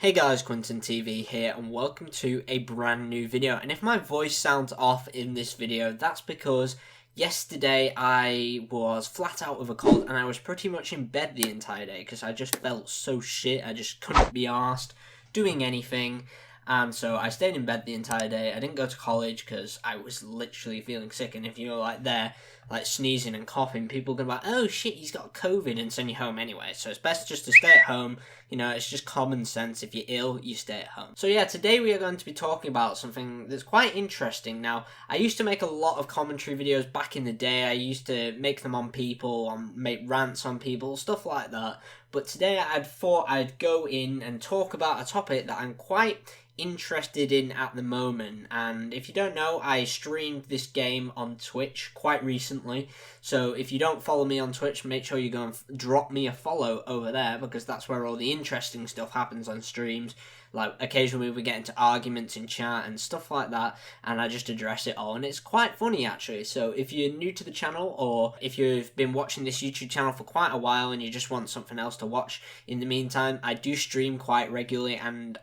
Hey guys, QuinntonTV here and welcome to a brand new video. And if my voice sounds off in this video, that's because yesterday I was flat out with a cold and I was pretty much in bed the entire day because I just felt so shit. I just couldn't be arsed doing anything. And so I stayed in bed the entire day. I didn't go to college because I was literally feeling sick. And if you're like sneezing and coughing, people are going to be like, oh shit, he's got COVID, and send you home anyway. So it's best just to stay at home. You know, it's just common sense. If you're ill, you stay at home. So yeah, today we are going to be talking about something that's quite interesting. Now, I used to make a lot of commentary videos back in the day. I used to make them on people, make rants on people, stuff like that. But today I thought I'd go in and talk about a topic that I'm quite interested in at the moment. And if you don't know, I streamed this game on Twitch quite recently, so if you don't follow me on Twitch, make sure you go and drop me a follow over there, because that's where all the interesting stuff happens on streams. Like, occasionally we get into arguments in chat and stuff like that, and I just address it all, and it's quite funny actually. So if you're new to the channel, or if you've been watching this YouTube channel for quite a while and you just want something else to watch in the meantime, I do stream quite regularly, and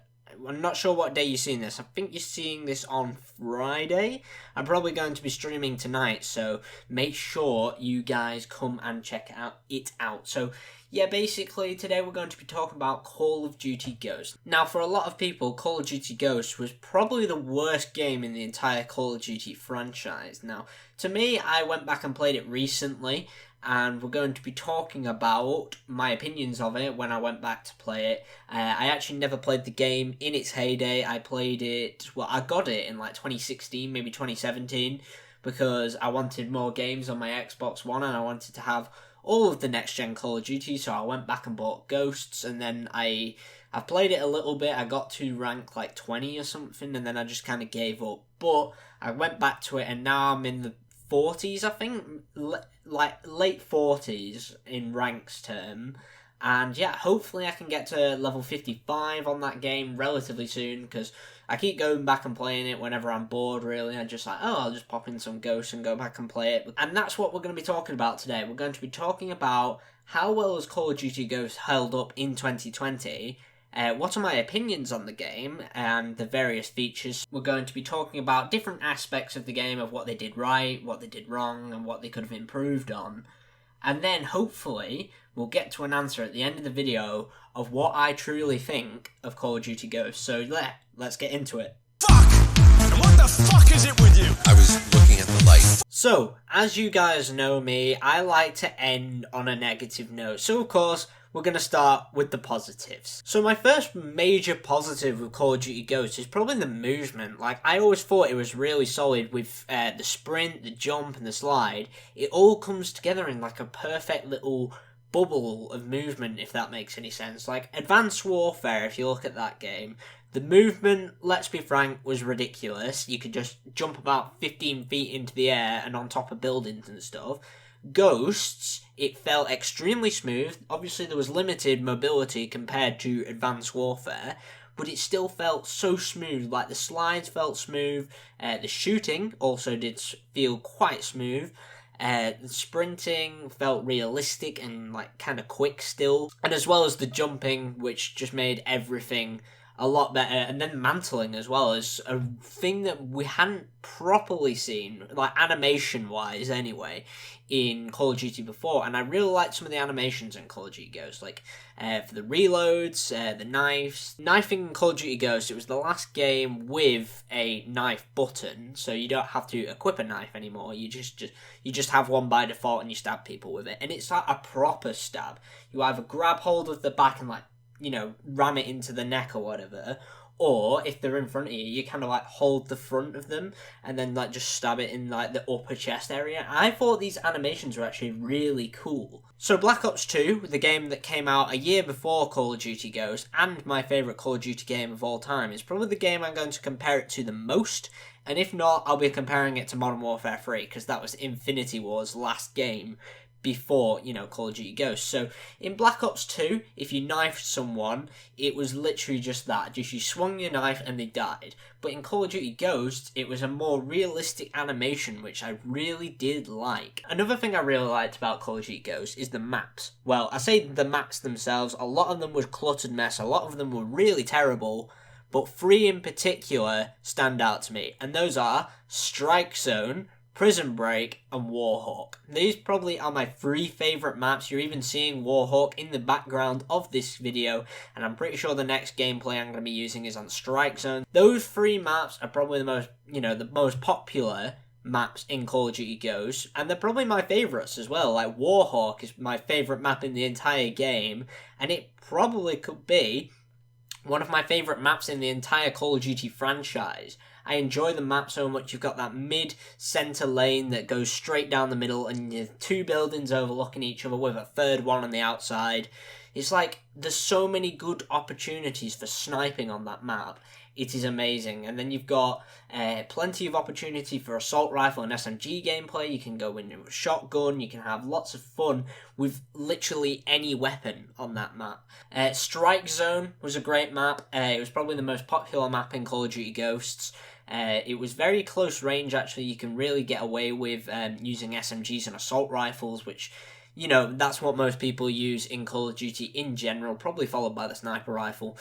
I'm not sure what day you're seeing this. I think you're seeing this on Friday. I'm probably going to be streaming tonight, so make sure you guys come and check it out. So yeah, basically today we're going to be talking about Call of Duty Ghosts. Now, for a lot of people, Call of Duty Ghosts was probably the worst game in the entire Call of Duty franchise. Now, to me, I went back and played it recently, and we're going to be talking about my opinions of it when I went back to play it. I actually never played the game in its heyday. I played it, well, I got it in like 2016, maybe 2017, because I wanted more games on my Xbox One and I wanted to have all of the next-gen Call of Duty, so I went back and bought Ghosts, and then I played it a little bit. I got to rank like 20 or something, and then I just kind of gave up. But I went back to it, and now I'm in the 40s, I think, like late 40s in ranks term. And yeah, hopefully I can get to level 55 on that game relatively soon, because I keep going back and playing it whenever I'm bored, really. I'm just like, oh, I'll just pop in some Ghosts and go back and play it. And that's what we're going to be talking about today. We're going to be talking about how well has Call of Duty Ghosts held up in 2020, what are my opinions on the game and the various features. We're going to be talking about different aspects of the game, of what they did right, what they did wrong, and what they could have improved on. And then, hopefully, we'll get to an answer at the end of the video of what I truly think of Call of Duty Ghosts. So, let's get into it. Fuck! And what the fuck is it with you? I was looking at the light. So, as you guys know me, I like to end on a negative note. So, of course, we're going to start with the positives. So my first major positive with Call of Duty Ghosts is probably the movement. Like, I always thought it was really solid with the sprint, the jump, and the slide. It all comes together in like a perfect little bubble of movement, if that makes any sense. Like, Advanced Warfare, if you look at that game, the movement, let's be frank, was ridiculous. You could just jump about 15 feet into the air and on top of buildings and stuff. Ghosts, it felt extremely smooth. Obviously, there was limited mobility compared to Advanced Warfare, but it still felt so smooth. Like, the slides felt smooth. The shooting also did feel quite smooth. The sprinting felt realistic and like kind of quick still, and as well as the jumping, which just made everything a lot better. And then mantling as well is a thing that we hadn't properly seen, like animation wise anyway, in Call of Duty before. And I really liked some of the animations in Call of Duty Ghosts, like for the reloads, the knives. Knifing in Call of Duty Ghosts, it was the last game with a knife button, so you don't have to equip a knife anymore. You just have one by default and you stab people with it. And it's like a proper stab. You either grab hold of the back and like, you know, ram it into the neck or whatever, or if they're in front of you, you kind of like hold the front of them and then like just stab it in like the upper chest area. I thought these animations were actually really cool. So Black Ops 2, the game that came out a year before Call of Duty Ghosts, and my favourite Call of Duty game of all time, is probably the game I'm going to compare it to the most. And if not, I'll be comparing it to Modern Warfare 3, because that was Infinity War's last game before, you know, Call of Duty Ghosts. So in Black Ops 2, if you knifed someone, it was literally just that. Just you swung your knife and they died. But in Call of Duty Ghosts, it was a more realistic animation, which I really did like. Another thing I really liked about Call of Duty Ghosts is the maps. Well, I say the maps themselves, a lot of them was cluttered mess, a lot of them were really terrible, but 3 in particular stand out to me, and those are Strike Zone, Prison Break, and Warhawk. These probably are my 3 favourite maps. You're even seeing Warhawk in the background of this video, and I'm pretty sure the next gameplay I'm going to be using is on Strike Zone. Those 3 maps are probably the most, you know, the most popular maps in Call of Duty Ghosts, and they're probably my favourites as well. Like, Warhawk is my favourite map in the entire game, and it probably could be one of my favourite maps in the entire Call of Duty franchise. I enjoy the map so much. You've got that mid-centre lane that goes straight down the middle, and you have 2 buildings overlooking each other with a third one on the outside. It's like, there's so many good opportunities for sniping on that map. It is amazing. And then you've got plenty of opportunity for assault rifle and SMG gameplay. You can go in with a shotgun. You can have lots of fun with literally any weapon on that map. Strike Zone was a great map. It was probably the most popular map in Call of Duty Ghosts. It was very close range, actually. You can really get away with using SMGs and assault rifles, which, you know, that's what most people use in Call of Duty in general, probably followed by the sniper rifle.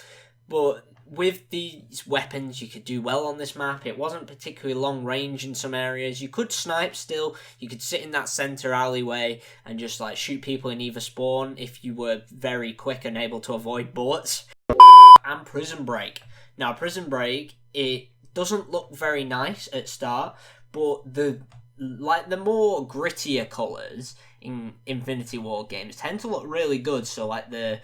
But with these weapons, you could do well on this map. It wasn't particularly long range in some areas. You could snipe still. You could sit in that center alleyway and just like shoot people in either spawn if you were very quick and able to avoid bullets. And Prison Break. Now, Prison Break, it doesn't look very nice at start, but the more grittier colours in Infinity Ward games tend to look really good. So like the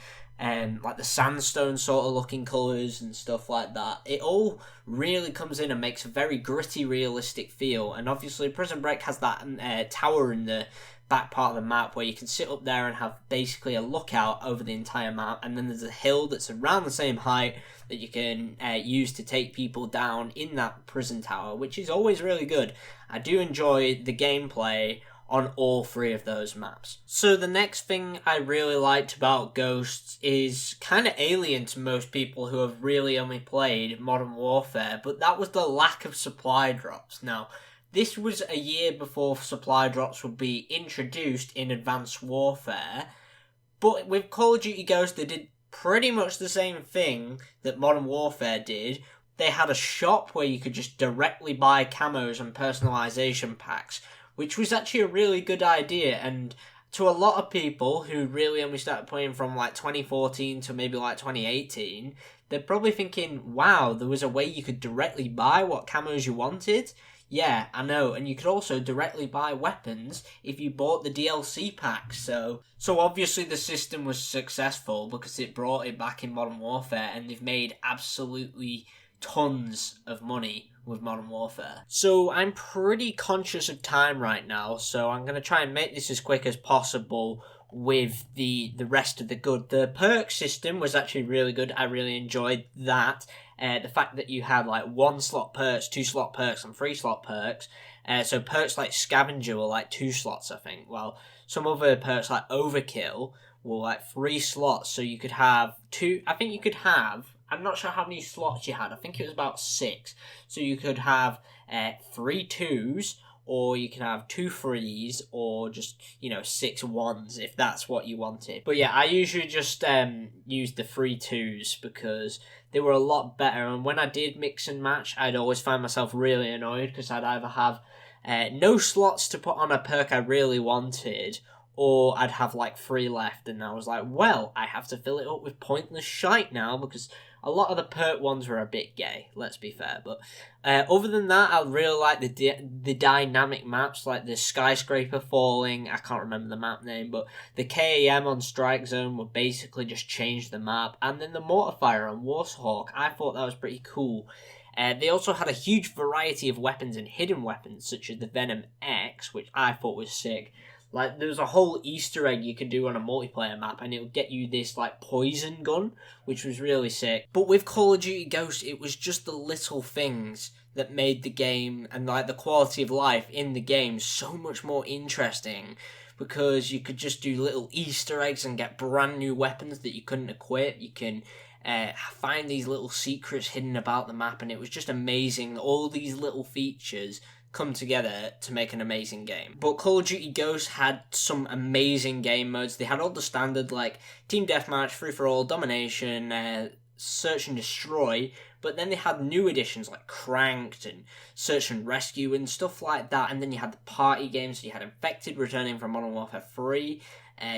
sandstone sort of looking colours and stuff like that. It all really comes in and makes a very gritty, realistic feel. And obviously Prison Break has that tower in the back part of the map where you can sit up there and have basically a lookout over the entire map. And then there's a hill that's around the same height that you can use to take people down in that prison tower, which is always really good. I do enjoy the gameplay on all 3 of those maps. So the next thing I really liked about Ghosts is kind of alien to most people who have really only played Modern Warfare, but that was the lack of supply drops. Now, this was a year before supply drops would be introduced in Advanced Warfare, but with Call of Duty Ghosts they did pretty much the same thing that Modern Warfare did. They had a shop where you could just directly buy camos and personalization packs, which was actually a really good idea, and to a lot of people who really only started playing from like 2014 to maybe like 2018, they're probably thinking, wow, there was a way you could directly buy what camos you wanted? Yeah, I know, and you could also directly buy weapons if you bought the DLC packs, so obviously the system was successful because it brought it back in Modern Warfare, and they've made absolutely tons of money with Modern Warfare. So I'm pretty conscious of time right now, so I'm going to try and make this as quick as possible with the rest of the good. The perk system was actually really good. I really enjoyed that. The fact that you had like 1 slot perks, 2 slot perks, and 3 slot perks. So perks like Scavenger were like 2 slots, I think. Well, some other perks like Overkill were like 3 slots, so you could have 2, I think you could have, I'm not sure how many slots you had. I think it was about 6. So you could have 3 2s, or you can have 2 3s, or just, 6 1s if that's what you wanted. But yeah, I usually just used the 3 2s because they were a lot better. And when I did mix and match, I'd always find myself really annoyed because I'd either have no slots to put on a perk I really wanted, or I'd have like 3 left, and I was like, well, I have to fill it up with pointless shite now because a lot of the perk ones were a bit gay, let's be fair. But other than that, I really like the dynamic maps, like the skyscraper falling, I can't remember the map name, but the KAM on Strike Zone would basically just change the map, and then the mortar fire on Warhawk, I thought that was pretty cool. They also had a huge variety of weapons and hidden weapons, such as the Venom X, which I thought was sick. Like, there was a whole Easter egg you could do on a multiplayer map, and it would get you this, like, poison gun, which was really sick. But with Call of Duty Ghosts, it was just the little things that made the game and, like, the quality of life in the game so much more interesting. because you could just do little Easter eggs and get brand new weapons that you couldn't equip. You can find these little secrets hidden about the map, and it was just amazing. All these little features come together to make an amazing game. But Call of Duty Ghosts had some amazing game modes. They had all the standard like Team Deathmatch, Free For All, Domination, Search and Destroy, but then they had new additions like Cranked and Search and Rescue and stuff like that. And then you had the party games. So you had Infected returning from Modern Warfare 3,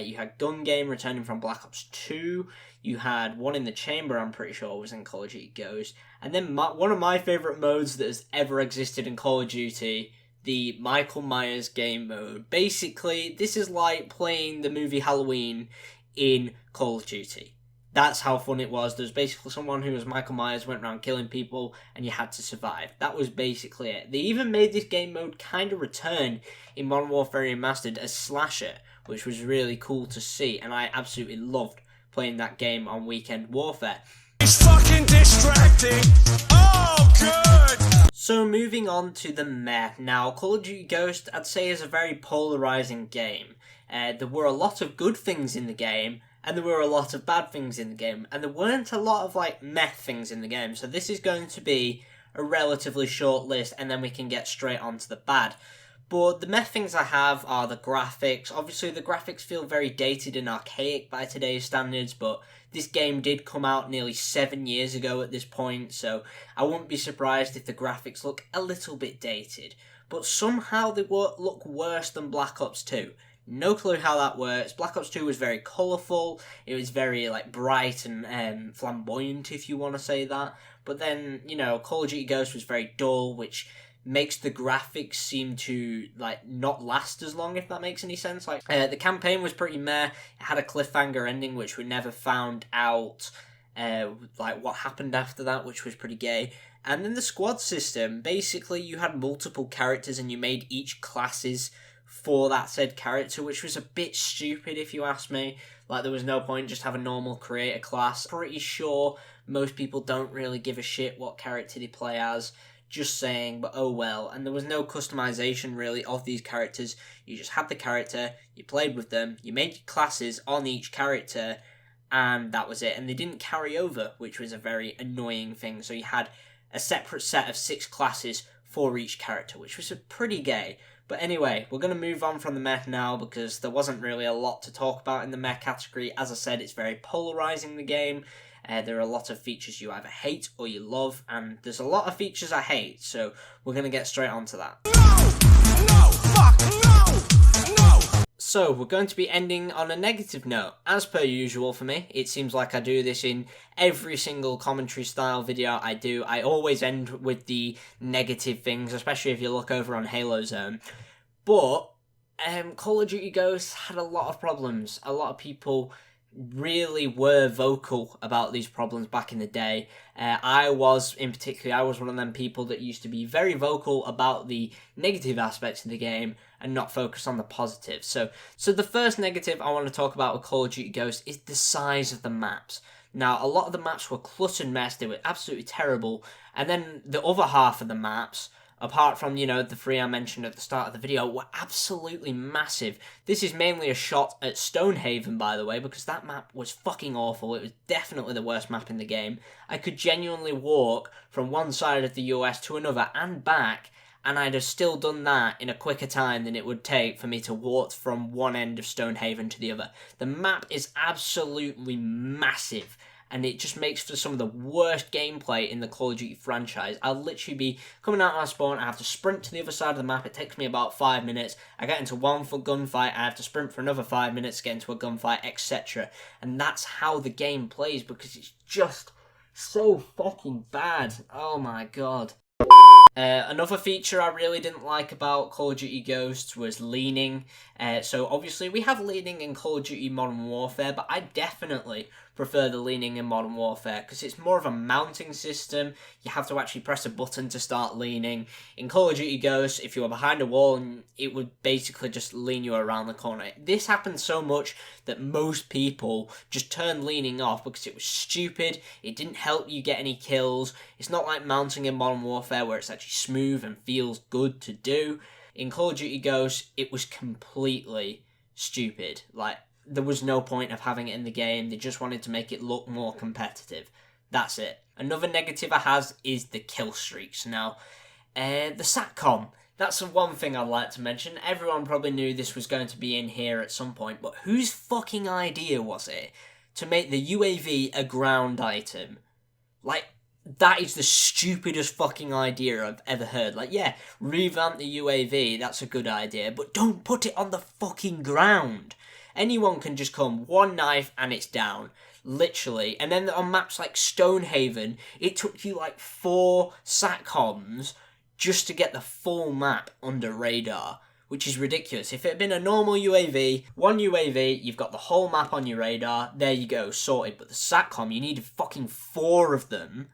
you had Gun Game returning from Black Ops 2, you had One in the Chamber, I'm pretty sure was in Call of Duty Ghosts, and then one of my favourite modes that has ever existed in Call of Duty, the Michael Myers game mode. Basically, this is like playing the movie Halloween in Call of Duty. That's how fun it was. There was basically someone who was Michael Myers, went around killing people, and you had to survive. That was basically it. They even made this game mode kind of return in Modern Warfare Remastered as Slasher, which was really cool to see, and I absolutely loved playing that game on Weekend Warfare. It's fucking distracting. Oh, good. So moving on to the meh. Now, Call of Duty Ghosts, I'd say, is a very polarizing game. There were a lot of good things in the game, and there were a lot of bad things in the game, and there weren't a lot of like meh things in the game. So this is going to be a relatively short list, and then we can get straight on to the bad. But the meh things I have are the graphics. Obviously, the graphics feel very dated and archaic by today's standards, but this game did come out nearly 7 years ago at this point, so I wouldn't be surprised if the graphics look a little bit dated. But somehow they look worse than Black Ops 2. No clue how that works. Black Ops 2 was very colourful, it was very like bright and flamboyant, if you want to say that. But then, you know, Call of Duty Ghosts was very dull, which makes the graphics seem to like not last as long, if that makes any sense. Like the campaign was pretty meh. It had a cliffhanger ending, which we never found out like what happened after that, which was pretty gay. And then the squad system, basically you had multiple characters and you made each classes for that said character, which was a bit stupid if you ask me. Like, there was no point, just have a normal creator class. Pretty sure most people don't really give a shit what character they play as. Just saying, but oh well. And there was no customization really of these characters. You just had the character, you played with them, you made your classes on each character, and that was it. And they didn't carry over, which was a very annoying thing. So you had a separate set of 6 classes for each character, which was pretty gay. But anyway, we're going to move on from the meh now, because there wasn't really a lot to talk about in the meh category. As I said, it's very polarizing, the game. There are a lot of features you either hate or you love, and there's a lot of features I hate, so we're going to get straight on to that. No, fuck, no. So, we're going to be ending on a negative note. As per usual for me, it seems like I do this in every single commentary style video I do. I always end with the negative things, especially if you look over on Halo Zone. But Call of Duty Ghosts had a lot of problems. A lot of people really were vocal about these problems back in the day. I was one of them people that used to be very vocal about the negative aspects of the game and not focus on the positive. So the first negative I want to talk about with Call of Duty Ghosts is the size of the maps. Now, a lot of the maps were cluttered mess, they were absolutely terrible, and then the other half of the maps, apart from, you know, the 3 I mentioned at the start of the video, were absolutely massive. This is mainly a shot at Stonehaven, by the way, because that map was fucking awful. It was definitely the worst map in the game. I could genuinely walk from one side of the US to another and back, and I'd have still done that in a quicker time than it would take for me to walk from one end of Stonehaven to the other. The map is absolutely massive, and it just makes for some of the worst gameplay in the Call of Duty franchise. I'll literally be coming out of my spawn, I have to sprint to the other side of the map, it takes me about 5 minutes, I get into one for gunfight, I have to sprint for another 5 minutes to get into a gunfight, etc. And that's how the game plays, because it's just so fucking bad. Oh my god. Another feature I really didn't like about Call of Duty Ghosts was leaning. So obviously we have leaning in Call of Duty Modern Warfare, but I definitely prefer the leaning in Modern Warfare because it's more of a mounting system. You have to actually press a button to start leaning. In Call of Duty Ghosts, if you were behind a wall, and it would basically just lean you around the corner. This happened so much that most people just turned leaning off because it was stupid. It didn't help you get any kills. It's not like mounting in Modern Warfare where it's actually smooth and feels good to do. In Call of Duty Ghosts, it was completely stupid. Like, there was no point of having it in the game. They just wanted to make it look more competitive. That's it. Another negative it has is the kill streaks. Now, the SATCOM. That's the one thing I'd like to mention. Everyone probably knew this was going to be in here at some point, but whose fucking idea was it to make the UAV a ground item? Like, that is the stupidest fucking idea I've ever heard. Like, yeah, revamp the UAV, that's a good idea, but don't put it on the fucking ground. Anyone can just come, one knife, and it's down. Literally. And then on maps like Stonehaven, it took you like 4 SATCOMs just to get the full map under radar, which is ridiculous. If it had been a normal UAV, one UAV, you've got the whole map on your radar, there you go, sorted. But the SATCOM, you needed fucking 4 of them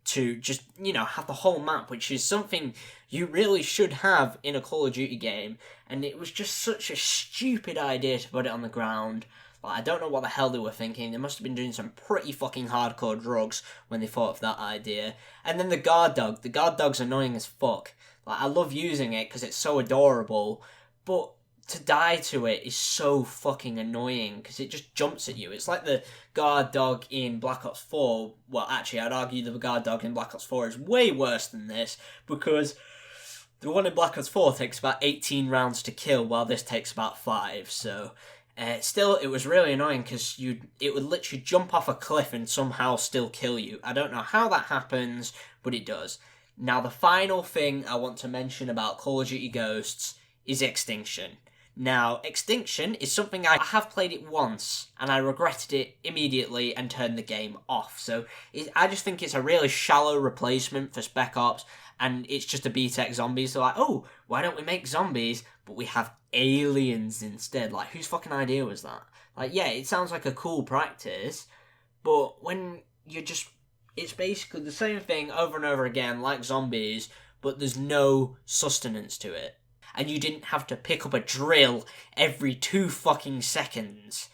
to just, have the whole map, which is something you really should have in a Call of Duty game. And it was just such a stupid idea to put it on the ground. Like, I don't know what the hell they were thinking. They must have been doing some pretty fucking hardcore drugs when they thought of that idea. And then the guard dog. The guard dog's annoying as fuck. Like, I love using it because it's so adorable, but to die to it is so fucking annoying because it just jumps at you. It's like the guard dog in Black Ops 4. Well, actually, I'd argue the guard dog in Black Ops 4 is way worse than this because the one in Black Ops 4 takes about 18 rounds to kill, while this takes about 5, so... still, it was really annoying because it would literally jump off a cliff and somehow still kill you. I don't know how that happens, but it does. Now, the final thing I want to mention about Call of Duty Ghosts is Extinction. Now, Extinction is something I have played it once, and I regretted it immediately and turned the game off. So, I just think it's a really shallow replacement for Spec Ops, and it's just a BTEC zombies. They're like, oh, why don't we make zombies, but we have aliens instead? Like, whose fucking idea was that? Like, yeah, it sounds like a cool practice, but when you're just... It's basically the same thing over and over again, like zombies, but there's no sustenance to it. And you didn't have to pick up a drill every 2 fucking seconds.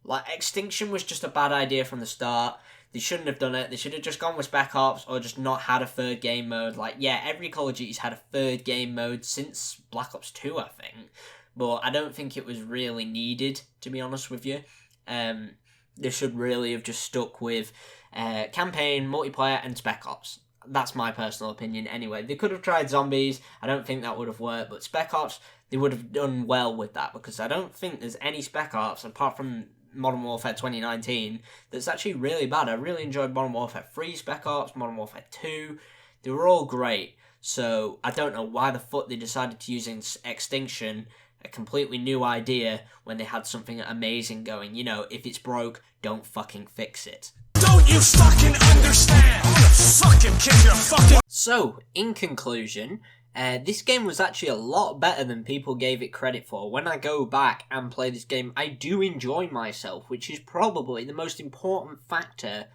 Like, Extinction was just a bad idea from the start. They shouldn't have done it. They should have just gone with Spec Ops or just not had a third game mode. Like, yeah, every Call of Duty's had a third game mode since Black Ops 2, I think. But I don't think it was really needed, to be honest with you. They should really have just stuck with campaign, multiplayer, and Spec Ops. That's my personal opinion anyway. They could have tried zombies. I don't think that would have worked. But Spec Ops, they would have done well with that. Because I don't think there's any Spec Ops, apart from Modern Warfare 2019, that's actually really bad. I really enjoyed Modern Warfare 3 Spec Ops, Modern Warfare 2. They were all great. So I don't know why the fuck they decided to use Extinction, a completely new idea, when they had something amazing going. If it's broke, don't fucking fix it. Don't you fucking understand? I'm gonna fucking kick your fucking... So, in conclusion, this game was actually a lot better than people gave it credit for. When I go back and play this game, I do enjoy myself, which is probably the most important factor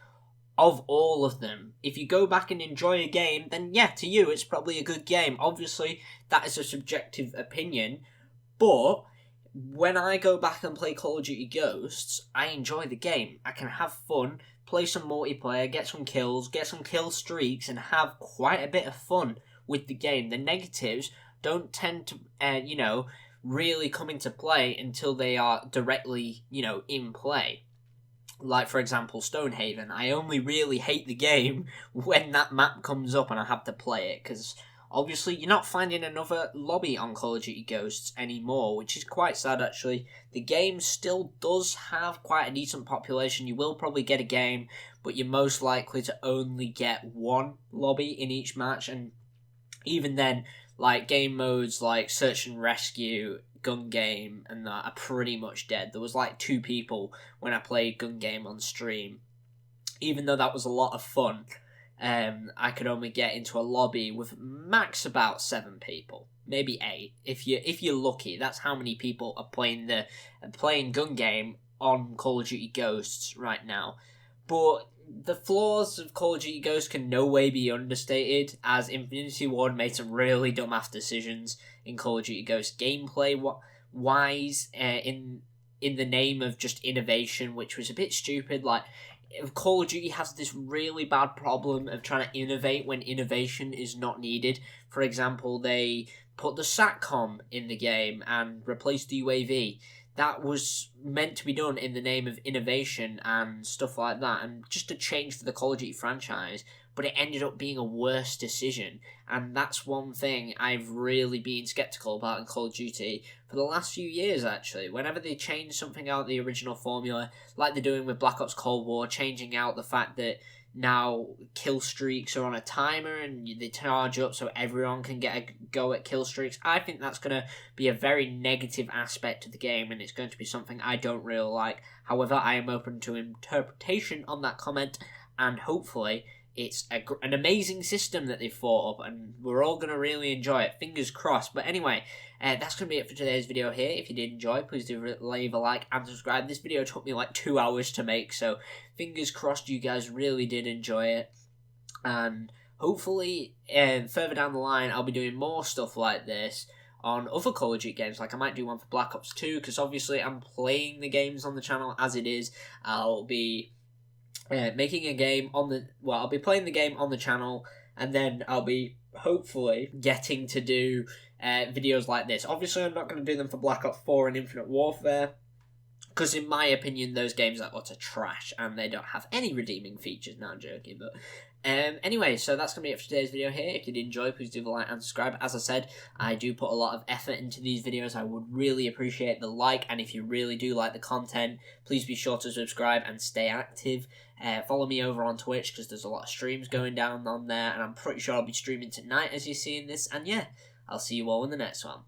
of all of them. If you go back and enjoy a game, then yeah, to you, it's probably a good game. Obviously, that is a subjective opinion, but when I go back and play Call of Duty Ghosts, I enjoy the game. I can have fun, play some multiplayer, get some kills, get some kill streaks, and have quite a bit of fun with the game. The negatives don't tend to, really come into play until they are directly, in play. Like, for example, Stonehaven. I only really hate the game when that map comes up and I have to play it, because obviously you're not finding another lobby on Call of Duty Ghosts anymore, which is quite sad actually. The game still does have quite a decent population. You will probably get a game, but you're most likely to only get one lobby in each match, and even then, like, game modes like Search and Rescue, Gun Game, and that are pretty much dead. There was like 2 people when I played Gun Game on stream. Even though that was a lot of fun, I could only get into a lobby with max about 7 people, maybe 8. If you're lucky, that's how many people are playing Gun Game on Call of Duty Ghosts right now. But the flaws of Call of Duty Ghosts can no way be understated, as Infinity Ward made some really dumbass decisions in Call of Duty Ghosts gameplay wise, in the name of just innovation, which was a bit stupid. Like, Call of Duty has this really bad problem of trying to innovate when innovation is not needed. For example, they put the SATCOM in the game and replaced the UAV. that was meant to be done in the name of innovation and stuff like that, and just a change for the Call of Duty franchise, but it ended up being a worse decision. And that's one thing I've really been skeptical about in Call of Duty for the last few years, actually. Whenever they change something out of the original formula, like they're doing with Black Ops Cold War, changing out the fact that now kill streaks are on a timer and they charge up so everyone can get a go at kill streaks, I think that's going to be a very negative aspect of the game, and it's going to be something I don't really like. However, I am open to interpretation on that comment, and hopefully it's an amazing system that they've thought up, and we're all going to really enjoy it. Fingers crossed. But anyway, that's going to be it for today's video here. If you did enjoy, please do leave a like and subscribe. This video took me like 2 hours to make, so fingers crossed you guys really did enjoy it. And hopefully, further down the line, I'll be doing more stuff like this on other Call of Duty games. Like, I might do one for Black Ops 2, because obviously I'm playing the games on the channel as it is. I'll be making a game on the... Well, I'll be playing the game on the channel, and then I'll be hopefully getting to do videos like this. Obviously, I'm not going to do them for Black Ops 4 and Infinite Warfare, because in my opinion, those games are utter trash, and they don't have any redeeming features. No, I'm joking, but... anyway, so that's going to be it for today's video here. If you did enjoy, please do like and subscribe. As I said, I do put a lot of effort into these videos. I would really appreciate the like, and if you really do like the content, please be sure to subscribe and stay active. Follow me over on Twitch, because there's a lot of streams going down on there, and I'm pretty sure I'll be streaming tonight as you're seeing this. And yeah, I'll see you all in the next one.